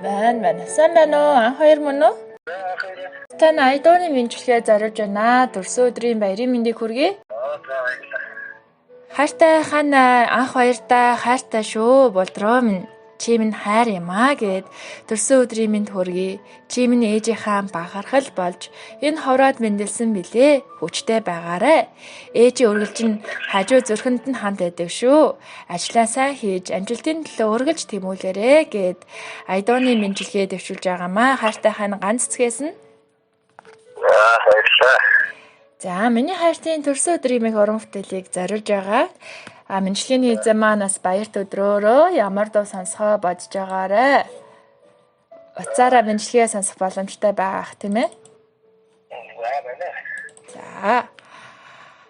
Байна. Сайн байна уу? Анх хоёр мөн үү? Тань айдооны мэндчлэгээ зориулж байна. Төрсөн өдрийн баярын мэндийг хүргэе. Хайртай хана анх баяртай хайртай шүү. Болдроо минь. Чи минь хайр юм аа гэд төрсөн өдрийн мэнд хүргэе. Чи минь ээжийнхаа бахархал болж энэ ховроод мэндэлсэн билээ. Хүчтэй байгаарэ. Ээжийн үргэлж нь хажуу зүрхэнд нь хамт байдаг шүү. Ажлаа сайн хийж амжилтын төлөө үргэлж тэмүүлээрэ гэд айдооны мэндчилгээ дэвшүүлж байгаамаа. Хайртай хана ганц цэцгээс нь. Баярлалаа. За миний хайртын төрсөн өдрийн уран бүтээлийг зориулж байгаа. Мэндчилгээний эзэн маань бас баярт өдрөөрөө ямар дуу сонсгоо бодож байгаарэ. Уцаараа мэндчилгээ сонсох боломжтой байгаах тийм ээ. За.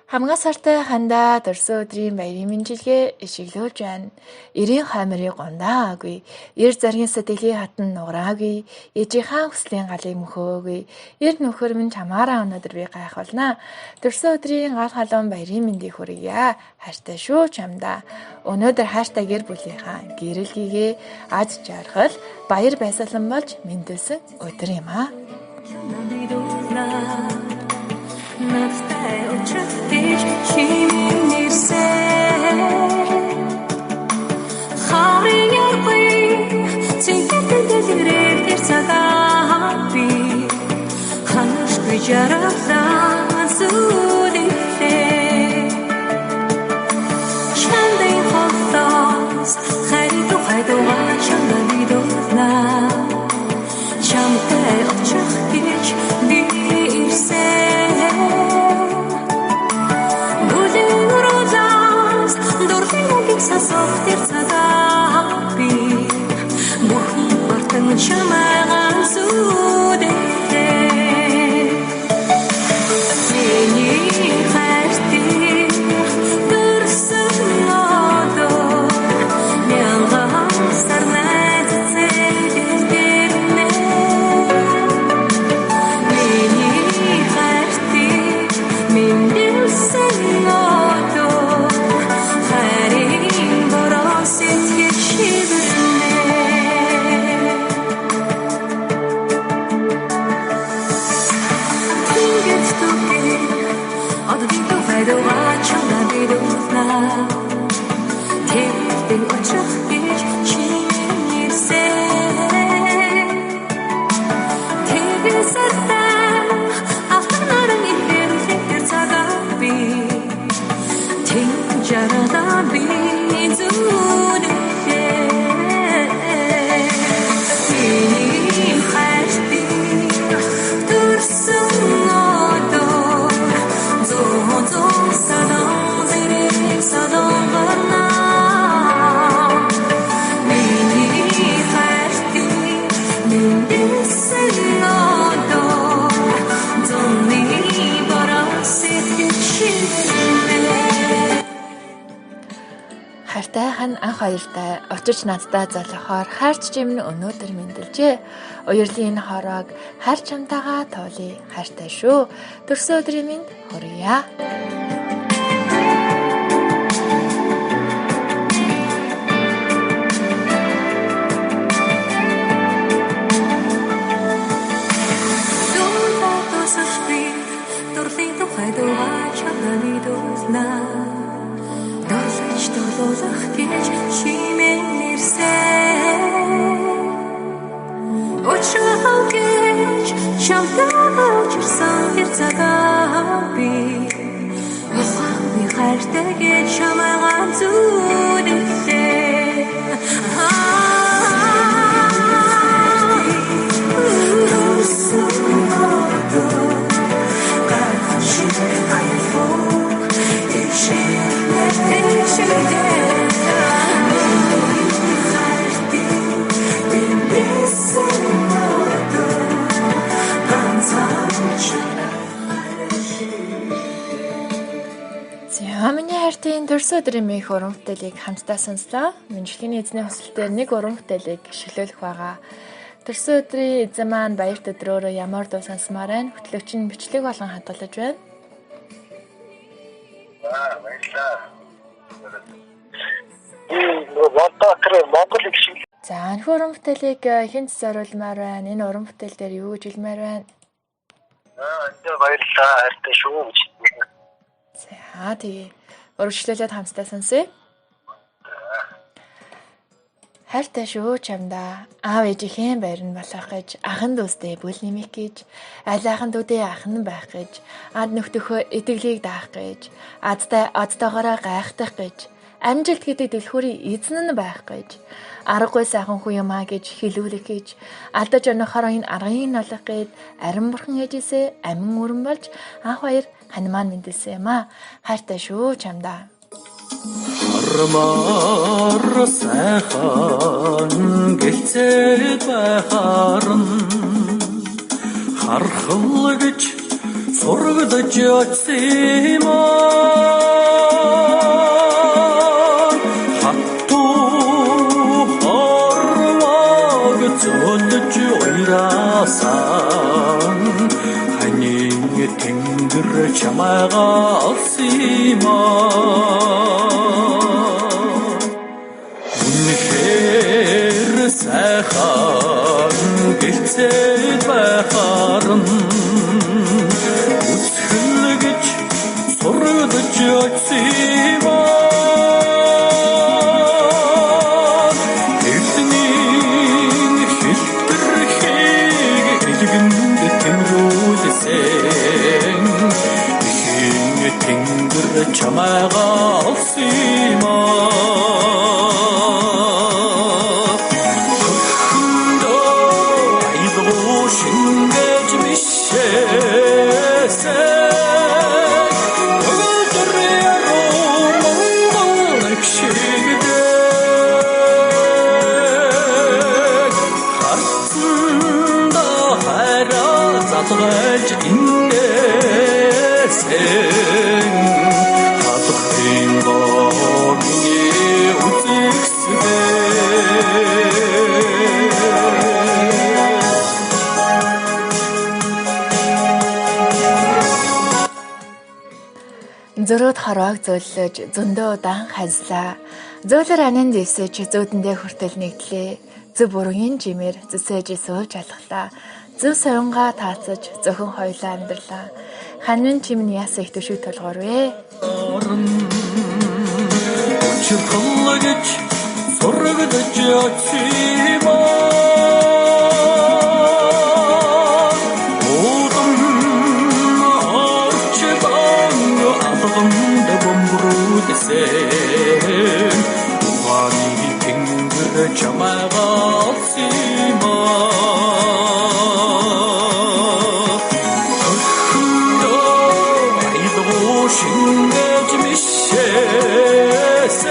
Хамгаас сартай хандаа төрсөн өдрийн баярын мэндчилгээ ишиглүүлж байна. 90 хоймрыг гондаагүй. 90 заргийн сэтгэлийн хатан нуграагүй. Ээжийнхаа хүслийн галыг мөхөөгүй. 90 нөхөр минь чамаараа өнөөдөр би гайхуулнаа. Төрсөн өдрийн гал халуун баярын мэндийг хүргье. Хайртай шүү чамдаа. Өнөөдөр хайртай гэр бүлийнхаа гэрэл гээгээ аз жаргал баяр баясгалан болж мэндэлсэн өдөр юм аа. Надтай уулзаж чимийн нэрсээ харин ягүй цэнгэлдэлээр тэр цагаан би ханашгүй жаргалаа зүрхлээ чандын хотоос хайдуу чамдаа бидуулнаа чамтай уулзах гэж би ирсэн сасох тэр цагаан би бүхэн бартан чамайган зүдэхтэй миний хайртыг төрсөн одоо мянган сарнайд цэлдэрнэ миний хайртыг мэндэлсэн одоо Хайртай хан анх хоёртай очиж надтай залхахаар хайрч чимнэ өнөөдөр мэндэлжээ. Уярлын энэ хороог хайр чамтайгаа тоолъё. Хайртай шүү. Төрсөн өдрийн мэнд хүргье. Дуулах гэж чимээ нэрсээ Очроо гэж чамдаа очирсан тэр цагаан би Ухааны хайртай гэж чамайган зүдэхтэй Миний хайртын төрсөн өдрийн мэйх уран бүтээлийг хамтдаа сонслоо. Мэндчилгээний эзний хүсэлтээр нэг уран бүтээлийг гიშгэлүүлэх байгаа. Төрсөн өдрийн эзэн маань баярт өдрөөрөө ямар дуу сонсмоор байна? Хөтлөгч нь бичлэг болгон хадгалж байна. Баярлалаа. Монгол их шиг За энэ уран бүтээлийг хэн зориулмаар байна? Энэ уран бүтээл дээр юу гэж хэлмээр байна? Энд баярлалаа. Хайртай шүү гэж. За тэгээ өргөжлүүлээд хамтдаа сонсъё. Хайртай шүү чамда аав ээжийнхээ байр нь болох гэж ахан дүүстэй бүл нэмэх гэж аль ахан дүүдээ ахан байх гэж ад нөхдөхөө итгэлийг даах гэж адтайгаараа гайхтах гэж амжилт гэдэг дэлхүүрийн эзэн нь байх гэж аргагүй сайхан хүү юмаа гэж хэлүүлэх гэж алдаж онохороо энэ аргыг нолох гээд ариун бурхан ээжээсээ амин өрн болж анх баяр ханман мэндэлсэн юм а. Хайртай шүү чамда. Хармаар сайхан гэлцээд байхаар нь хархал гэж сургадж очсон юм аа. Хатуу хорваг зөөлж уйраасан ханийн тэнгэр чамайгаа олсон юм аа. Сайхан гэлцээд байхаар нь үсгэл гэж сургадж очсон юм аа. Эзний хэлбэрхийг илгэнд тэмрүүлсэн ихийн тэнгэр чамайгаа олсон юм аа. Задгайлж инээсэн хатхын гомны үзэгсдээ. Зөрөөд хороог зөөлөж зөндөө удаан ханслаа. Зөөлөр анин дэвсэж зүүдэндээ хүртэл нэгдлээ. Зөв бүргийн жимээр зүсэж сууж алхлаа. Зөв соёнгаа таацаж зөвхөн хоёлаа амьдралаа. Ханвин чимэн яс их төшөг толгоор вэ? Чухал гэж сургадж очсон юм аа. Одон орчбан атганд бомбруудсэн ухааны тэнгэр чамайгаа олсон юм аа. Шингэж мишээсэн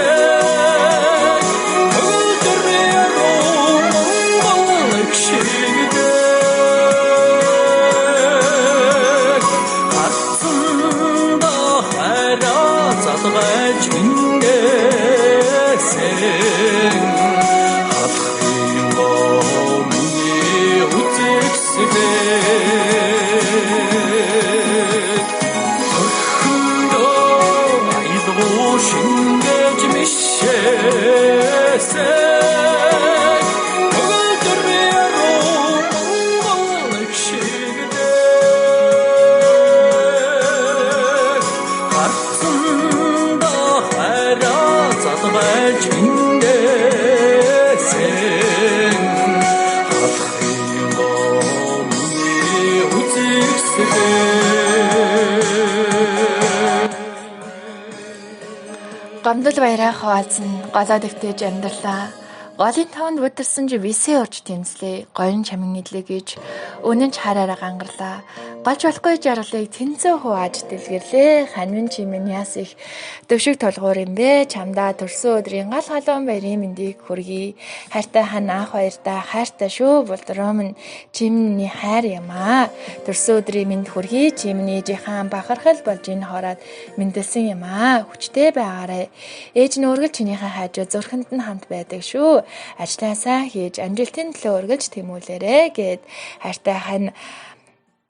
хөлдрөөрөө монголч шигдэг хатсанда хайраа задгайлж ингээсэн хатхын гомны үзэгсдээ. Шингэж мишээсэн хөлдрөөрөө монголч шигдэг хатсанда хайраа задгайлж ингээсэн хатхын гомны үзэгсдээ. Гомдол баяраа хуваалцсан голоо дэвтэж амьдралаа. Голын таванд бүдэрсэн ч висээ урж тэмцлээ. Гоён чамин нийлээ гэж үнэн ч хараараа гангарлаа. Голч болохгүй жаргалыг тэнцээ хувааж дэлгэрлээ. Ханвин чимэн яс их төвшиг толгуур юм бэ. Чамдаа төрсөн өдрийн гал халуун баярын мэндийг хүргэе. Хайртай хан анх баяртай хайртай шүү. Булдром нь чимний хайр юм аа. Төрсөн өдрийн мэнд хүргэе. Чимний ээжийнхэн бахархал болж энэ хороод мэндэлсэн юм аа. Хүчтэй байгаарай. Ээж нь өргөл чинийхэн хайжуу зүрхэнд нь хамт байдаг шүү. Ажлаасаа хийж амжилтын төлөө өргөлж тэмүүлээрэ гэд хайртай хан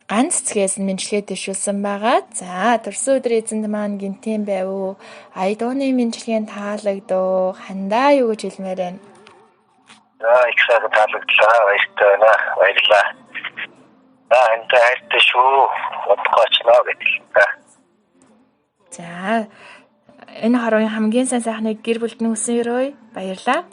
ганц цэгээс нь мэдлэгээ дэвшүүлсэн байгаа. За төрсөн өдрийн эзэнд маань гинтийн байв уу? Ая дууны мэдлэгийн таалагдуу хандаа юу гэж хэлмээр байна? их сайхан таалагдлаа. Баяртай байна. Баярлалаа. Энд хайртай шүү. Бодгоочноо гэдэг. За энэ хорвын хамгийн сайн сайхныг гэр бүлд нь хүсэн өрөөе. Баярлалаа.